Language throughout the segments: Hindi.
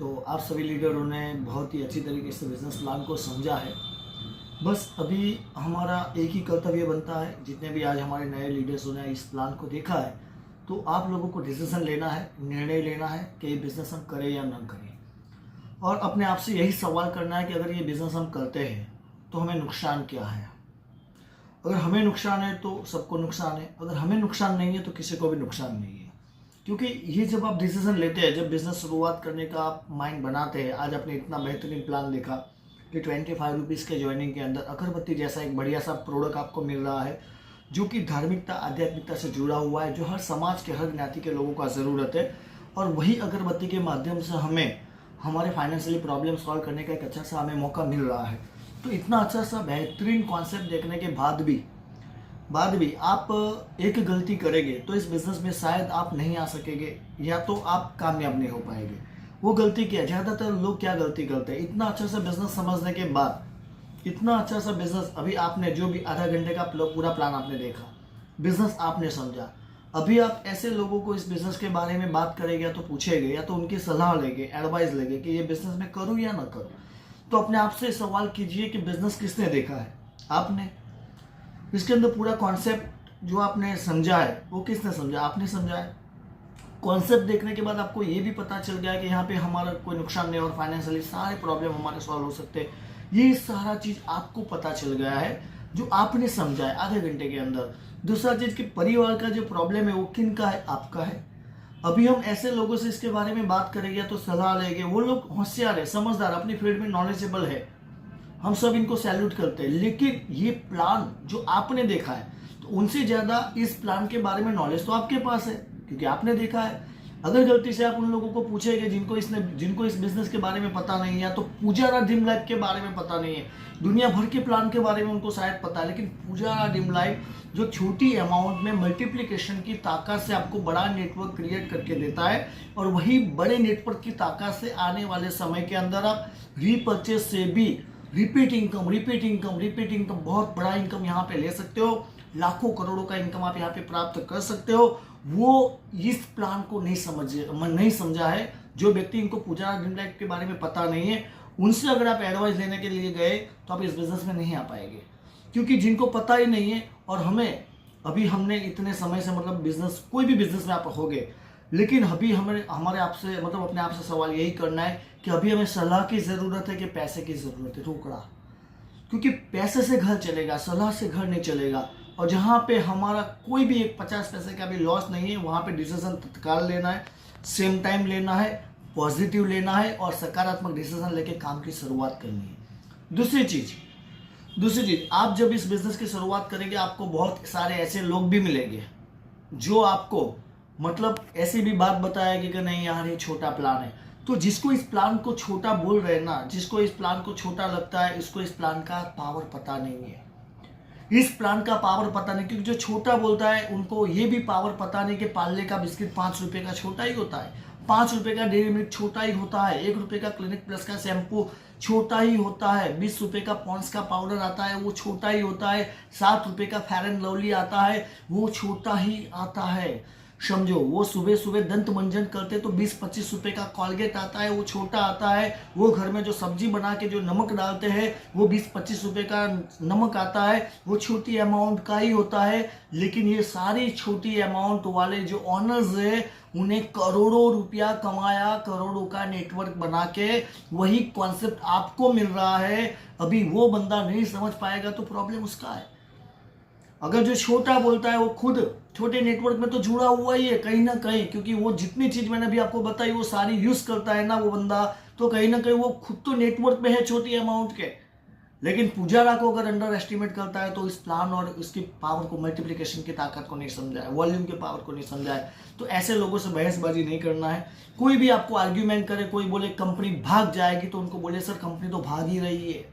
तो आप सभी लीडरों ने बहुत ही अच्छी तरीके से बिजनेस प्लान को समझा है। बस अभी हमारा एक ही कर्तव्य बनता है, जितने भी आज हमारे नए लीडर्सों ने इस प्लान को देखा है, तो आप लोगों को डिसीजन लेना है, निर्णय लेना है कि ये बिज़नेस हम करें या ना करें। और अपने आप से यही सवाल करना है कि अगर ये बिज़नेस हम करते हैं तो हमें नुकसान क्या है। अगर हमें नुकसान है तो सबको नुकसान है, अगर हमें नुकसान नहीं है तो किसी को भी नुकसान नहीं है। क्योंकि ये जब आप डिसीजन लेते हैं, जब बिज़नेस शुरुआत करने का आप माइंड बनाते हैं, आज आपने इतना बेहतरीन प्लान देखा कि 25 रुपीज़ के ज्वाइनिंग के अंदर अगरबत्ती जैसा एक बढ़िया सा प्रोडक्ट आपको मिल रहा है, जो कि धार्मिकता आध्यात्मिकता से जुड़ा हुआ है, जो हर समाज के हर ज्ञाति के लोगों का ज़रूरत है। और वही अगरबत्ती के माध्यम से हमें हमारे फाइनेंशियली प्रॉब्लम सॉल्व करने का एक अच्छा सा हमें मौका मिल रहा है। तो इतना अच्छा सा बेहतरीन कॉन्सेप्ट देखने के बाद भी आप एक गलती करेंगे तो इस बिज़नेस में शायद आप नहीं आ सकेंगे, या तो आप कामयाब नहीं हो पाएंगे। वो गलती क्या है? ज़्यादातर लोग क्या गलती करते हैं, इतना अच्छा सा बिज़नेस समझने के बाद, इतना अच्छा सा बिज़नेस, अभी आपने जो भी आधा घंटे का पूरा प्लान आपने देखा, बिज़नेस आपने समझा, अभी आप ऐसे लोगों को इस बिज़नेस के बारे में बात करेंगे या तो पूछेंगे या तो उनकी सलाह लेंगे, एडवाइस लेंगे कि ये बिज़नेस मैं करूँ या ना करूँ। तो अपने आप से सवाल कीजिए कि बिज़नेस किसने देखा है? आपने। इसके अंदर पूरा कॉन्सेप्ट जो आपने समझा है वो किसने समझा? आपने समझा है। कॉन्सेप्ट देखने के बाद आपको ये भी पता चल गया कि यहाँ पे हमारा कोई नुकसान नहीं और फाइनेंशियली सारे प्रॉब्लम हमारे सॉल्व हो सकते हैं। ये सारा चीज़ आपको पता चल गया है जो आपने समझा है आधे घंटे के अंदर। दूसरा चीज़ कि परिवार का जो प्रॉब्लम है वो किन का है? आपका है। अभी हम ऐसे लोगों से इसके बारे में बात करेंगे तो सलाह लेंगे, वो लोग होशियार है, समझदार, अपनी फील्ड में नॉलेजेबल है, हम सब इनको सैल्यूट करते हैं। लेकिन ये प्लान जो आपने देखा है, तो उनसे ज़्यादा इस प्लान के बारे में नॉलेज तो आपके पास है, क्योंकि आपने देखा है। अगर गलती से आप उन लोगों को पूछेंगे जिनको इस बिजनेस के बारे में पता नहीं है, तो पूजारा ड्रीम लाइफ के बारे में पता नहीं है, दुनिया भर के प्लान के बारे में उनको शायद पता है, लेकिन पूजारा ड्रीम लाइफ जो छोटी अमाउंट में मल्टीप्लिकेशन की ताकत से आपको बड़ा नेटवर्क क्रिएट करके देता है, और वही बड़े नेटवर्क की ताकत से आने वाले समय के अंदर आप रीपर्चेज से भी रिपीट इनकम बहुत बड़ा इनकम यहाँ पे ले सकते हो। लाखों करोड़ों का इनकम आप यहाँ पे प्राप्त कर सकते हो। वो इस प्लान को नहीं समझा है। जो व्यक्ति इनको पूजा ड्रीम लाइफ के बारे में पता नहीं है, उनसे अगर आप एडवाइस लेने के लिए गए तो आप इस बिजनेस में नहीं आ पाएंगे, क्योंकि जिनको पता ही नहीं है। और हमने इतने समय से, मतलब बिजनेस, कोई भी बिजनेस में आप हो गए, लेकिन अभी हमारे आपसे, मतलब अपने आप से सवाल यही करना है कि अभी हमें सलाह की ज़रूरत है कि पैसे की ज़रूरत है? रोकड़ा। क्योंकि पैसे से घर चलेगा, सलाह से घर नहीं चलेगा। और जहाँ पे हमारा कोई भी एक 50 पैसे का भी लॉस नहीं है, वहाँ पे डिसीजन तत्काल लेना है, सेम टाइम लेना है, पॉजिटिव लेना है और सकारात्मक डिसीजन लेके काम की शुरुआत करनी है। दूसरी चीज़, आप जब इस बिजनेस की शुरुआत करेंगे, आपको बहुत सारे ऐसे लोग भी मिलेंगे जो आपको, मतलब ऐसी भी बात बताएगी कि नहीं यार ये छोटा प्लान है। तो जिसको इस प्लान को छोटा बोल रहे हैं ना, जिसको इस प्लान को छोटा लगता है, इसको इस प्लान का पावर पता नहीं है। इस प्लान का पावर पता नहीं, क्योंकि जो छोटा बोलता है उनको ये भी पावर पता नहीं कि पार्ले का बिस्किट 5 रुपए का छोटा ही होता है, 5 रुपए का डेयरी मिल्क छोटा ही होता है, 1 रुपए का क्लिनिक प्लस का शैम्पू छोटा ही होता है, 20 रुपए का पॉन्ड्स का पाउडर आता है वो छोटा ही होता है, 7 रुपए का फेयर एंड लवली आता है वो छोटा ही आता है। समझो, वो सुबह सुबह दंत मंजन करते तो 20-25 रुपए का कॉलगेट आता है, वो छोटा आता है। वो घर में जो सब्जी बना के जो नमक डालते हैं वो 20-25 रुपए का नमक आता है, वो छोटी अमाउंट का ही होता है। लेकिन ये सारी छोटी अमाउंट वाले जो ऑनर्स है, उन्हें करोड़ों रुपया कमाया, करोड़ों का नेटवर्क बना के वही कॉन्सेप्ट आपको मिल रहा है। अभी वो बंदा नहीं समझ पाएगा तो प्रॉब्लम उसका है। अगर जो छोटा बोलता है वो खुद छोटे नेटवर्क में तो जुड़ा हुआ ही है कहीं ना कहीं, क्योंकि वो जितनी चीज मैंने अभी आपको बताई वो सारी यूज करता है ना वो बंदा, तो कहीं ना कहीं वो खुद तो नेटवर्क में है छोटी अमाउंट के। लेकिन पुजारा को अगर अंडर एस्टिमेट करता है तो इस प्लान और इसकी पावर को, मल्टीप्लिकेशन की ताकत को नहीं समझा है, वॉल्यूम के पावर को नहीं समझा है। तो ऐसे लोगों से बहसबाजी नहीं करना है। कोई भी आपको आर्ग्यूमेंट करे, कोई बोले कंपनी भाग जाएगी, तो उनको बोले सर कंपनी तो भाग ही रही है,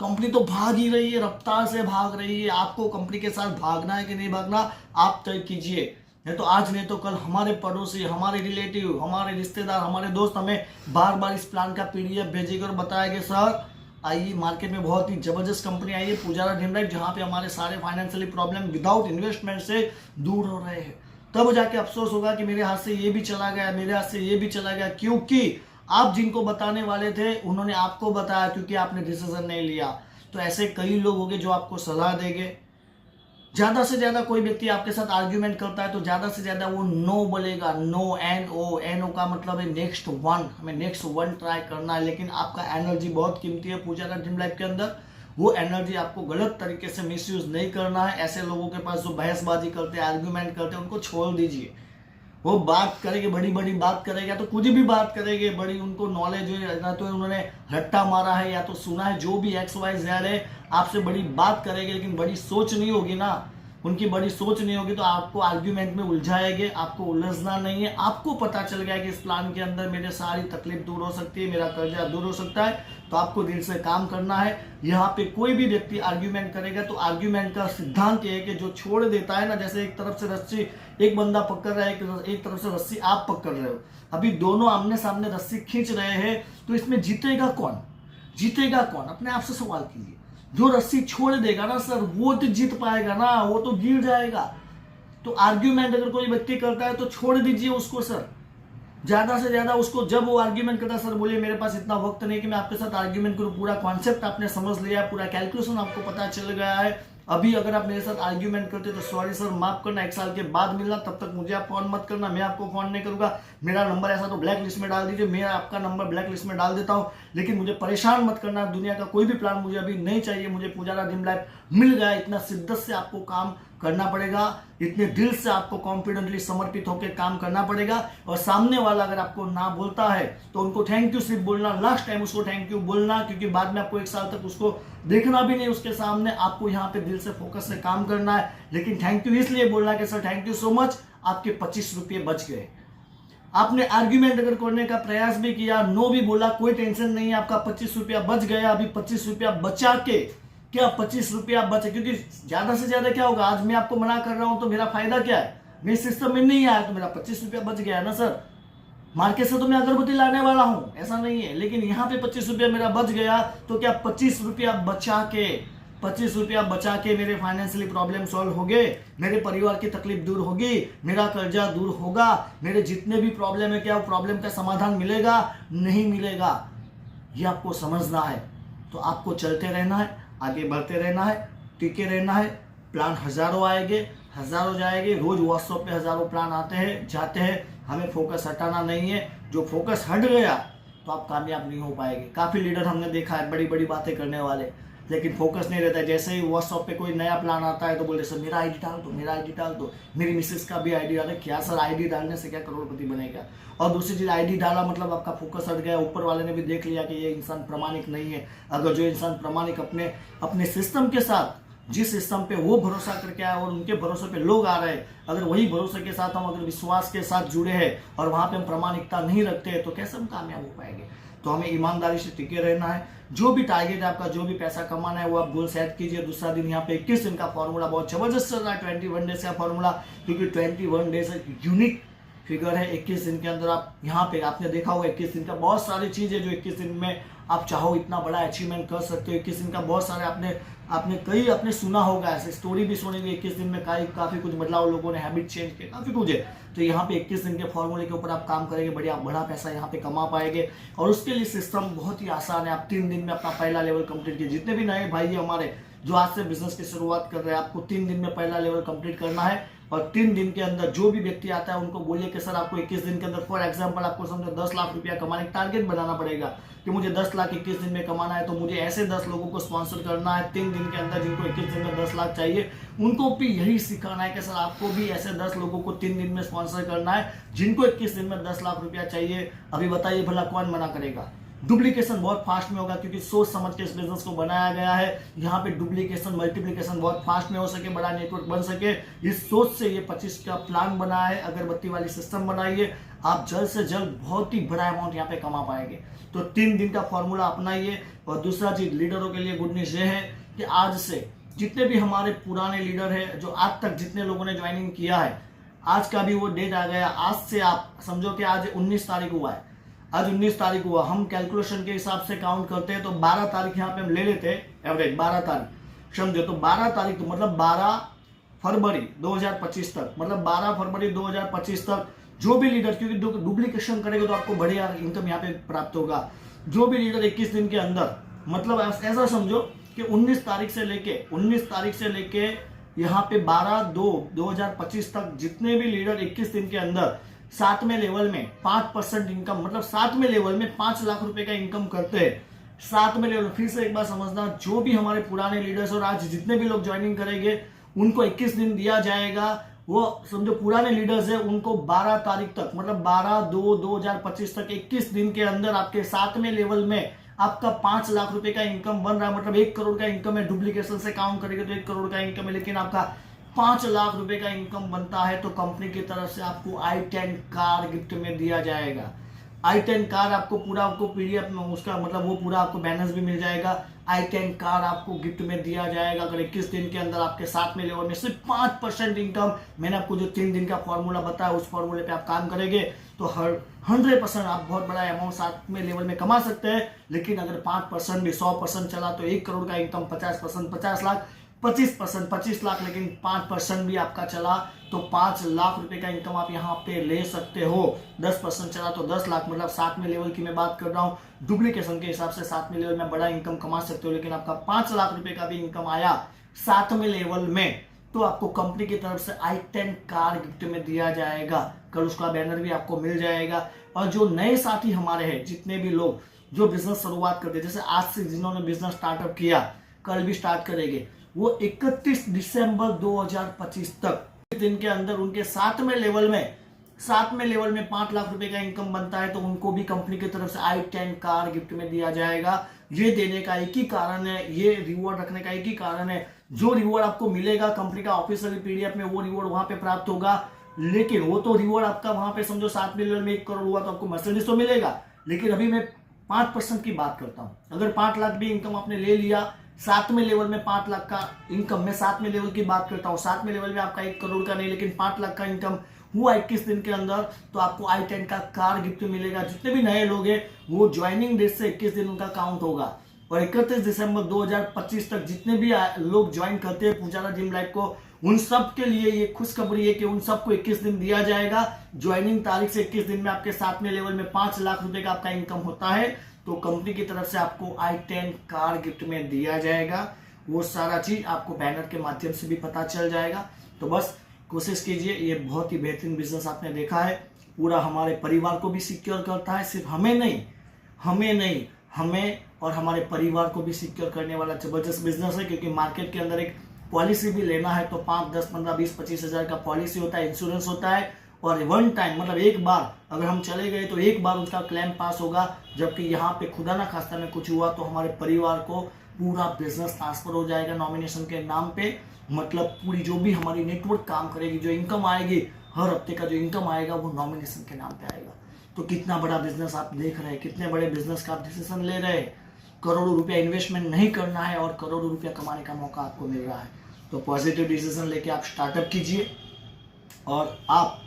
कंपनी तो भाग ही रही है, रफ्तार से भाग रही है। आपको कंपनी के साथ भागना है कि नहीं भागना, आप तय कीजिए। नहीं तो आज नहीं तो कल हमारे पड़ोसी, हमारे रिलेटिव, हमारे रिश्तेदार, हमारे दोस्त हमें बार बार इस प्लान का PDF भेजेंगे और बताएंगे सर आइए, मार्केट में बहुत ही जबरदस्त कंपनी आई है पूजारा ड्रीम लाइफ, जहाँ पे हमारे सारे फाइनेंशियली प्रॉब्लम विदाउट इन्वेस्टमेंट से दूर हो रहे हैं। तब जाके अफसोस होगा कि मेरे हाथ से ये भी चला गया, मेरे हाथ से ये भी चला गया, क्योंकि आप जिनको बताने वाले थे उन्होंने आपको बताया क्योंकि आपने डिसीजन नहीं लिया। तो ऐसे कई लोग होंगे जो आपको सलाह देंगे। ज़्यादा से ज़्यादा कोई व्यक्ति आपके साथ आर्ग्यूमेंट करता है तो ज़्यादा से ज़्यादा वो नो बोलेगा, नो, NO का मतलब है नेक्स्ट वन, हमें नेक्स्ट वन ट्राई करना है। लेकिन आपका एनर्जी बहुत कीमती है पूजारा ड्रीम लाइफ के अंदर, वो एनर्जी आपको गलत तरीके से मिसयूज नहीं करना है। ऐसे लोगों के पास जो बहसबाजी करते हैं, आर्ग्यूमेंट करते हैं, उनको छोड़ दीजिए। वो बात करेंगे, बड़ी बड़ी बात करेगा तो कुछ भी बात करेंगे, बड़ी उनको नॉलेज है ना, तो उन्होंने रट्टा मारा है या तो सुना है, जो भी XYZ है, आपसे बड़ी बात करेंगे लेकिन बड़ी सोच नहीं होगी ना, उनकी बड़ी सोच नहीं होगी तो आपको आर्ग्यूमेंट में उलझाएंगे। आपको उलझना नहीं है। आपको पता चल गया कि इस प्लान के अंदर मेरे सारी तकलीफ दूर हो सकती है, मेरा कर्जा दूर हो सकता है, तो आपको दिल से काम करना है। यहाँ पे कोई भी व्यक्ति आर्ग्यूमेंट करेगा तो आर्ग्यूमेंट का सिद्धांत ये है कि जो छोड़ देता है ना, जैसे एक तरफ से रस्सी एक बंदा पकड़ रहा है, एक तरफ से रस्सी आप पकड़ रहे हो, अभी दोनों आमने सामने रस्सी खींच रहे हैं, तो इसमें जीतेगा कौन? जीतेगा कौन? अपने आप से सवाल कीजिए। जो रस्सी छोड़ देगा ना सर, वो तो जीत पाएगा ना, वो तो गिर जाएगा। तो आर्ग्यूमेंट अगर कोई व्यक्ति करता है तो छोड़ दीजिए उसको सर। ज्यादा से ज्यादा उसको, जब वो आर्ग्यूमेंट करता है, सर बोलिए मेरे पास इतना वक्त नहीं कि मैं आपके साथ आर्ग्यूमेंट करूं, पूरा कॉन्सेप्ट आपने समझ लिया, पूरा कैलकुलेशन आपको पता चल गया है। अभी अगर आप मेरे साथ आर्ग्यूमेंट करते तो सॉरी सर, माफ करना, 1 साल के बाद मिलना, तब तक मुझे आप फोन मत करना, मैं आपको फोन नहीं करूंगा। मेरा नंबर ऐसा तो ब्लैक लिस्ट में डाल दीजिए, मैं आपका नंबर ब्लैक लिस्ट में डाल देता हूं, लेकिन मुझे परेशान मत करना। दुनिया का कोई भी प्लान मुझे अभी नहीं चाहिए, मुझे पुजारा ड्रीम लाइफ मिल गया। इतना शिद्दत से आपको काम करना पड़ेगा, इतने दिल से आपको कॉन्फिडेंटली समर्पित होकर काम करना पड़ेगा। और सामने वाला अगर आपको ना बोलता है तो उनको थैंक यू सिर्फ बोलना, लास्ट टाइम उसको थैंक यू बोलना, क्योंकि बाद में आपको 1 साल तक उसको देखना भी नहीं उसके सामने। आपको यहाँ पे दिल से फोकस से काम करना है, लेकिन थैंक यू इसलिए बोलना कि sir thank you so much, आपके 25 रुपये बच गए। आपने आर्ग्यूमेंट अगर करने का प्रयास भी किया, नो भी बोला, कोई टेंशन नहीं है, आपका 25 रुपया बच गया। अभी 25 रुपया बचा के क्या 25 रुपया बचे, क्योंकि ज्यादा से ज्यादा क्या होगा, आज मैं आपको मना कर रहा हूं तो मेरा फायदा क्या है, मैं सिस्टम में नहीं आया तो मेरा 25 रुपया बच गया ना सर। मार्केट से तो मैं अगरबत्ती लाने वाला हूं, ऐसा नहीं है, लेकिन यहाँ पे 25 रुपया मेरा बच गया, तो क्या 25 रुपया बचा के मेरे फाइनेंशियली प्रॉब्लम सॉल्व हो गए, मेरे परिवार की तकलीफ दूर होगी, मेरा कर्जा दूर होगा, मेरे जितने भी प्रॉब्लम है, क्या वो प्रॉब्लम का समाधान मिलेगा? नहीं मिलेगा। ये आपको समझना है। तो आपको चलते रहना है, आगे बढ़ते रहना है, टिके रहना है। प्लान हजारों आएंगे, हजारों जाएंगे, रोज व्हाट्सएप पे हजारों प्लान आते हैं जाते हैं, हमें फोकस हटाना नहीं है। जो फोकस हट गया तो आप कामयाब नहीं हो पाएंगे। काफी लीडर हमने देखा है बड़ी बड़ी बातें करने वाले, लेकिन फोकस नहीं रहता है। जैसे ही व्हाट्सएप पे कोई नया प्लान आता है तो बोलते सर मेरा आईडी डाल दो, मेरा आईडी डाल दो, मेरी मिसेस का भी आईडी डाले। क्या सर, आईडी डालने से क्या करोड़पति बनेगा? और दूसरी चीज, आईडी डाला मतलब आपका फोकस हट गया। ऊपर वाले ने भी देख लिया कि ये इंसान प्रामाणिक नहीं है। अगर जो इंसान प्रामाणिक अपने सिस्टम के साथ, जिस सिस्टम पे वो भरोसा करके आए और उनके भरोसे पे लोग आ रहे हैं, अगर वही भरोसे के साथ हम अगर विश्वास के साथ जुड़े हैं और वहां पे हम प्रामाणिकता नहीं रखते हैं, तो कैसे हम कामयाब हो पाएंगे? तो हमें ईमानदारी से टिके रहना है। जो भी टारगेट है आपका, जो भी पैसा कमाना है, वो आप गोल सेट कीजिए। दूसरा दिन यहाँ पे 21 दिन का फॉर्मूला बहुत जबरदस्त चल रहा है, 21 डेज का फॉर्मूला, क्योंकि 21 डेज यूनिक फिगर है। 21 दिन के अंदर आप यहाँ पे आपने देखा होगा 21 दिन का बहुत सारी चीज है जो 21 दिन में आप चाहो इतना बड़ा अचीवमेंट कर सकते हो। 21 दिन का बहुत सारे आपने सुना होगा, ऐसे स्टोरी भी सुनेंगे 21 दिन में काफी कुछ बदलाव, लोगों ने हैबिट चेंज किए, काफी कुछ है। तो यहाँ पे 21 दिन के फॉर्मूले के ऊपर आप काम करेंगे, बड़ा पैसा यहाँ पे कमा पाएंगे। और उसके लिए सिस्टम बहुत ही आसान है। आप 3 दिन में अपना पहला लेवल कंप्लीट कीजिए। जितने भी नए भाई हमारे जो आज से बिजनेस की शुरुआत कर रहे हैं, आपको 3 दिन में पहला लेवल कंप्लीट करना है। और 3 दिन के अंदर जो भी व्यक्ति आता है उनको बोलिए कि सर आपको 21 दिन के अंदर, फॉर एग्जांपल आपको समझो 10 लाख रुपया कमाने का टारगेट बनाना पड़ेगा कि मुझे 10 लाख 21 दिन में कमाना है। तो मुझे ऐसे 10 लोगों को स्पॉन्सर करना है 3 दिन के अंदर, जिनको 21 दिन में 10 लाख चाहिए। उनको भी यही सिखाना है कि सर आपको भी ऐसे 10 लोगों को 3 दिन में स्पॉन्सर करना है जिनको 21 दिन में 10 लाख रुपया चाहिए। अभी बताइए भला कौन मना करेगा? डुप्लीकेशन बहुत फास्ट में होगा, क्योंकि सोच समझ के इस बिजनेस को बनाया गया है। यहाँ पे डुप्लीकेशन मल्टीप्लीकेशन बहुत फास्ट में हो सके, बड़ा नेटवर्क बन सके, इस सोच से ये 25 का प्लान बना है। अगरबत्ती वाली सिस्टम बनाइए, आप जल्द से जल्द बहुत ही बड़ा अमाउंट यहाँ पे कमा पाएंगे। तो 3 दिन का फॉर्मूला अपनाइए। और दूसरा चीज, लीडरों के लिए गुड न्यूज ये है कि आज से जितने भी हमारे पुराने लीडर है, जो आज तक जितने लोगों ने ज्वाइनिंग किया है, आज का भी वो डेट आ गया। आज से आप समझो कि आज 19 तारीख हुआ है, आज 19 तारीख हुआ। हम कैलकुलेशन के हिसाब से काउंट करते हैं तो 12 तारीख यहाँ पे हम ले लेते हैं एवरेज, 12 तारीख समझो। तो 12 तारीख तो मतलब 12 फरवरी 2025 तक, मतलब 12 फरवरी 2025 तक जो भी लीडर, क्योंकि डुप्लीकेशन करेगा तो आपको बढ़िया इनकम यहाँ पे प्राप्त होगा। जो भी लीडर 21 दिन के अंदर, मतलब ऐसा समझो कि 19 तारीख से लेके यहाँ पे 12/2/2025 तक जितने भी लीडर 21 दिन के अंदर 7वें लेवल में 5% इनकम, मतलब 7वें लेवल में 5 लाख रुपए का इनकम करते हैं। 7वें लेवल, फिर से एक बार समझना, जो भी हमारे पुराने लीडर्स और आज जितने भी लोग ज्वाइनिंग करेंगे उनको 21 दिन दिया जाएगा। वो समझो पुराने लीडर्स है, उनको 12 तारीख तक, मतलब 12/2/2025 तक 21 दिन के अंदर आपके 7वें लेवल में आपका 5 लाख रुपए का इनकम बन रहा है, मतलब 1 करोड़ का इनकम है। डुप्लीकेशन से काउंट करेंगे तो 1 करोड़ का इनकम है, लेकिन आपका 5 लाख रुपए का इनकम बनता है तो कंपनी की तरफ से आपको i10 कार गिफ्ट में दिया जाएगा। i10 कार आपको पूरा, आपको पीडीएफ में उसका मतलब वो पूरा आपको बैनर्स भी मिल जाएगा। i10 कार आपको गिफ्ट में दिया जाएगा अगर 21 दिन के अंदर आपके 7वें लेवल में सिर्फ 5% इनकम। मैंने आपको जो 3 दिन का फॉर्मूला बताया उस फॉर्मूले पे आप काम करेंगे तो 100% आप बहुत बड़ा अमाउंट 7वें लेवल में कमा सकते हैं। लेकिन अगर 5% भी 100% चला तो 1 करोड़ का इनकम, 50% 50 लाख, 25% 25 लाख, लेकिन 5% भी आपका चला तो 5 लाख रुपए का इनकम आप यहाँ पे ले सकते हो। 10% चला तो 10 लाख, मतलब 7वें लेवल की मैं बात कर रहा हूँ। डुप्लीकेशन के हिसाब से 7वें लेवल में बड़ा इनकम कमा सकते हो, लेकिन आपका 5 लाख रुपए का भी इनकम आया 7वें लेवल में तो आपको कंपनी की तरफ से i10 कार गिफ्ट में दिया जाएगा। कल उसका बैनर भी आपको मिल जाएगा। और जो नए साथी हमारे हैं, जितने भी लोग जो बिजनेस शुरुआत करते, जैसे आज से जिन्होंने बिजनेस स्टार्टअप किया, कल भी स्टार्ट करेंगे, वो 31 दिसंबर 2025 तक दिन के अंदर उनके 7वें लेवल में 5 लाख रुपए का इनकम बनता है तो उनको भी कंपनी की तरफ से i10 कार गिफ्ट में दिया जाएगा। ये देने का एक ही कारण है, ये रिवॉर्ड रखने का एक ही कारण है। जो रिवॉर्ड आपको मिलेगा कंपनी का ऑफिशियल पीडीएफ में, वो रिवॉर्ड वहां पे प्राप्त होगा। लेकिन वो तो रिवॉर्ड आपका वहां पे समझो 7वें लेवल में 1 करोड़ हुआ तो आपको मर्सिडीज तो मिलेगा। लेकिन अभी मैं 5% की बात करता हूं। अगर 5 लाख भी इनकम आपने ले लिया 7वें लेवल में, 5 लाख का इनकम, मैं 7वें लेवल की बात करता हूँ। 7वें लेवल में आपका 1 करोड़ का नहीं, लेकिन 5 लाख का इनकम हुआ 21 दिन के अंदर तो आपको i10 का कार गिफ्ट मिलेगा। जितने भी नए लोग हैं वो ज्वाइनिंग डेट से 21 दिन उनका काउंट होगा। और 31 दिसंबर 2025 तक जितने भी लोग ज्वाइन करते हैं पुजारा जिम लाइफ को, उन सब के लिए ये खुशखबरी है कि उन सबको 21 दिन दिया जाएगा। ज्वाइनिंग तारीख से 21 दिन में आपके 7वें लेवल में 5 लाख रुपए का आपका इनकम होता है तो कंपनी की तरफ से आपको i10 कार गिफ्ट में दिया जाएगा। वो सारा चीज आपको बैनर के माध्यम से भी पता चल जाएगा। तो बस कोशिश कीजिए, ये बहुत ही बेहतरीन बिजनेस आपने देखा है, पूरा हमारे परिवार को भी सिक्योर करता है। सिर्फ हमें नहीं, हमें और हमारे परिवार को भी सिक्योर करने वाला जबरदस्त बिजनेस है। क्योंकि मार्केट के अंदर एक पॉलिसी भी लेना है तो 5, 10, 15, 20, 25 हजार का पॉलिसी होता है, इंश्योरेंस होता है। और वन टाइम, मतलब एक बार अगर हम चले गए तो एक बार उसका क्लेम पास होगा। जबकि यहाँ पे खुदा ना खास्ता में कुछ हुआ तो हमारे परिवार को पूरा बिजनेस ट्रांसफर हो जाएगा नॉमिनेशन के नाम पे। मतलब पूरी जो भी हमारी नेटवर्क काम करेगी, जो इनकम आएगी, हर हफ्ते का जो इनकम आएगा वो नॉमिनेशन के नाम पे आएगा। तो कितना बड़ा बिजनेस आप देख रहे हैं, कितने बड़े बिजनेस का आप डिसीजन ले रहे हैं। करोड़ों रुपया इन्वेस्टमेंट नहीं करना है और करोड़ों रुपया कमाने का मौका आपको मिल रहा है। तो पॉजिटिव डिसीजन लेके आप स्टार्टअप कीजिए और आप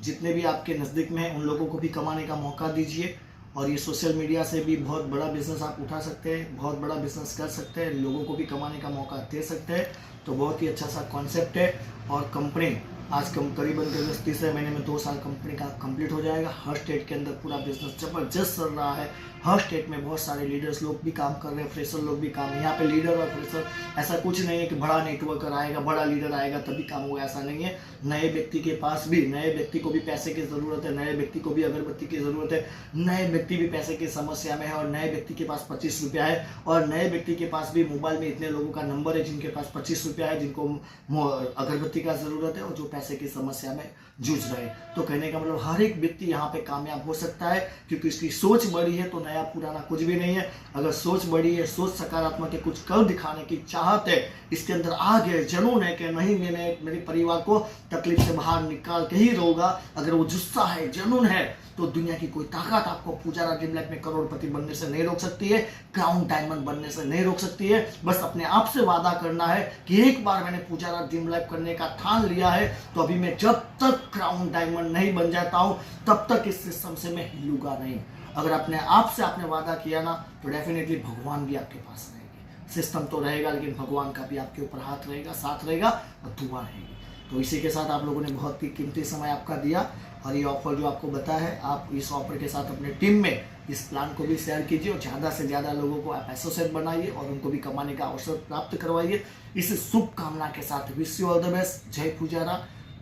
जितने भी आपके नज़दीक में हैं उन लोगों को भी कमाने का मौका दीजिए। और ये सोशल मीडिया से भी बहुत बड़ा बिजनेस आप उठा सकते हैं, बहुत बड़ा बिजनेस कर सकते हैं, लोगों को भी कमाने का मौका दे सकते हैं। तो बहुत ही अच्छा सा कॉन्सेप्ट है। और कंपनी आज करीबन 3 महीने में 2 साल कंपनी का कंप्लीट हो जाएगा। हर स्टेट के अंदर पूरा बिजनेस जबरदस्त चल रहा है। हर स्टेट में बहुत सारे लीडर्स लोग भी काम कर रहे हैं, फ्रेशर लोग भी काम। यहाँ पे लीडर और फ्रेशर ऐसा कुछ नहीं है कि बड़ा नेटवर्कर आएगा, बड़ा लीडर आएगा तभी काम होगा, ऐसा नहीं है। नए व्यक्ति के पास भी, नए व्यक्ति को भी पैसे की ज़रूरत है, नए व्यक्ति को भी अगरबत्ती की ज़रूरत है, नए व्यक्ति भी पैसे की समस्या में है और नए व्यक्ति के पास 25 रुपया है। और नए व्यक्ति के पास भी मोबाइल में इतने लोगों का नंबर है जिनके पास 25 रुपया है, जिनको अगरबत्ती का ज़रूरत है और जो पैसे की समस्या में जूझ रहे हैं। तो कहने का मतलब हर एक व्यक्ति यहाँ पे कामयाब हो सकता है क्योंकि इसकी सोच बड़ी है। तो नया पुराना कुछ भी नहीं है। अगर सोच बड़ी है, सोच सकारात्मक है, कुछ कर दिखाने की चाहत है, इसके अंदर आग है, जुनून है कि नहीं मैंने मेरे परिवार को तकलीफ से बाहर निकाल के ही रहूंगा, अगर वो जुस्सा है, जुनून है, तो दुनिया की कोई ताकत आपको पुजारा जिम लाइफ में करोड़पति बनने से नहीं रोक सकती है, क्राउन डायमंड बनने से नहीं रोक सकती है। बस अपने आप से वादा करना है कि एक बार मैंने पुजारा जिम लाइफ करने का ठान लिया है तो अभी मैं जब तक क्राउन डायमंड नहीं बन जाता हूं तब तक इस सिस्टम से मैं हिलूंगा नहीं। अगर अपने आप से आपने वादा किया ना तो डेफिनेटली भगवान भी आपके पास रहेंगे। सिस्टम तो रहेगा लेकिन भगवान का भी आपके ऊपर हाथ रहेगा, साथ रहेगा और दुआ रहेगी। तो इसी के साथ आप लोगों ने बहुत ही कीमती समय आपका दिया और ये ऑफर जो आपको बताया है, आप इस ऑफर के साथ अपने टीम में इस प्लान को भी शेयर कीजिए और ज़्यादा से ज़्यादा लोगों को आप एसोसिएट बनाइए और उनको भी कमाने का अवसर प्राप्त करवाइए। इस शुभकामना के साथ wish you all the best. जय पुजारा।